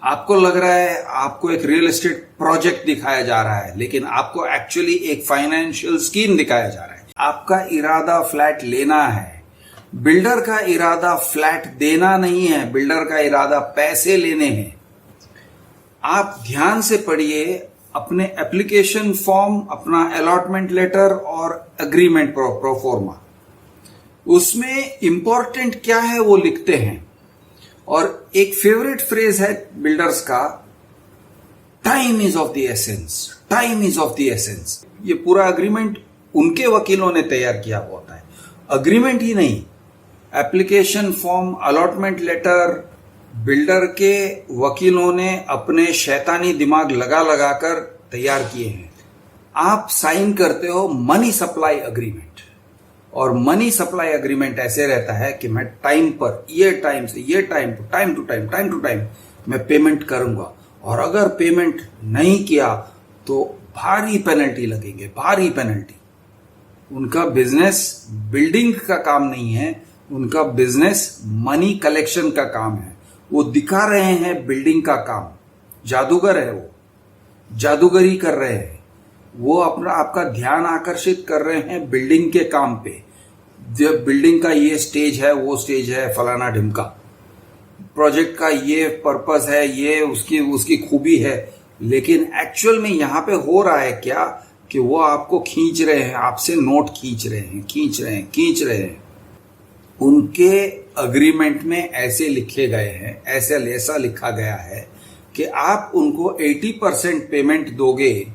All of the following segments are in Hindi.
आपको लग रहा है आपको एक रियल एस्टेट प्रोजेक्ट दिखाया जा रहा है, लेकिन आपको एक्चुअली एक फाइनेंशियल स्कीम दिखाया जा रहा है। आपका इरादा फ्लैट लेना है, बिल्डर का इरादा फ्लैट देना नहीं है, बिल्डर का इरादा पैसे लेने हैं। आप ध्यान से पढ़िए अपने एप्लीकेशन फॉर्म, अपना अलॉटमेंट लेटर और एग्रीमेंट प्रोफॉर्मा, उसमें इंपॉर्टेंट क्या है वो लिखते हैं। और एक फेवरेट फ्रेज है बिल्डर्स का, time is of the essence, time is of the essence. ये पूरा अग्रीमेंट उनके वकीलों ने तैयार किया हुआ होता है, अग्रीमेंट ही नहीं, application form, allotment letter builder के वकीलों ने अपने शैतानी दिमाग लगा लगाकर तैयार किए हैं। आप साइन करते हो मनी सप्लाई अग्रीमेंट, और मनी सप्लाई अग्रीमेंट ऐसे रहता है कि मैं टाइम पर, ये टाइम से ये टाइम टू टाइम मैं पेमेंट करूंगा, और अगर पेमेंट नहीं किया तो भारी पेनल्टी लगेंगे, भारी पेनल्टी। उनका बिजनेस बिल्डिंग का काम नहीं है, उनका बिजनेस मनी कलेक्शन का काम है। वो दिखा रहे हैं बिल्डिंग का काम, जादूगर है वो, जादूगरी कर रहे हैं वो, अपना आपका ध्यान आकर्षित कर रहे हैं बिल्डिंग के काम पे। जब बिल्डिंग का ये स्टेज है, वो स्टेज है, फलाना ढिमका, प्रोजेक्ट का ये पर्पस है, ये उसकी खूबी है, लेकिन एक्चुअल में यहां पे हो रहा है क्या कि वो आपको खींच रहे हैं, आपसे नोट खींच रहे हैं। उनके अग्रीमेंट में ऐसे लिखे गए हैं, ऐसा लिखा गया है कि आप उनको 80% पेमेंट दोगे,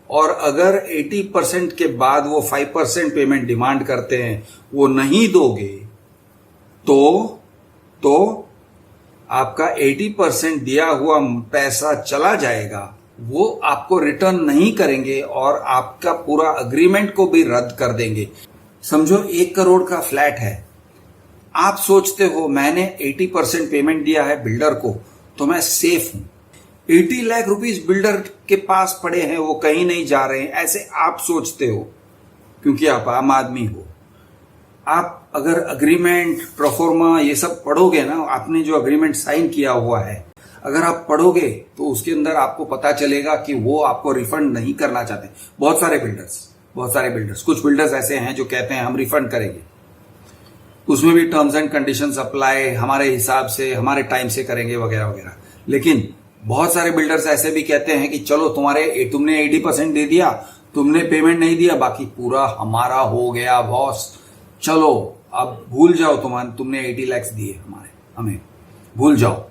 और अगर 80% के बाद वो 5% पेमेंट डिमांड करते हैं, वो नहीं दोगे तो आपका 80% दिया हुआ पैसा चला जाएगा, वो आपको रिटर्न नहीं करेंगे और आपका पूरा अग्रीमेंट को भी रद्द कर देंगे। समझो 1 करोड़ का फ्लैट है, आप सोचते हो मैंने 80% पेमेंट दिया है बिल्डर को तो मैं सेफ हूं, 80 लाख रुपीस बिल्डर के पास पड़े हैं, वो कहीं नहीं जा रहे हैं, ऐसे आप सोचते हो क्योंकि आप आम आदमी हो। आप अगर अग्रीमेंट, प्रोफॉर्मा ये सब पढ़ोगे ना, आपने जो अग्रीमेंट साइन किया हुआ है, अगर आप पढ़ोगे तो उसके अंदर आपको पता चलेगा कि वो आपको रिफंड नहीं करना चाहते। बहुत सारे बिल्डर्स, कुछ बिल्डर्स ऐसे हैं जो कहते हैं हम रिफंड करेंगे, उसमें भी टर्म्स एंड कंडीशंस अप्लाई, हमारे हिसाब से, हमारे टाइम से करेंगे वगैरह वगैरह। लेकिन बहुत सारे बिल्डर्स ऐसे भी कहते हैं कि चलो तुमने 80% दे दिया, तुमने पेमेंट नहीं दिया, बाकी पूरा हमारा हो गया बॉस, चलो अब भूल जाओ, तुमने 80 लाख दिए हमें भूल जाओ।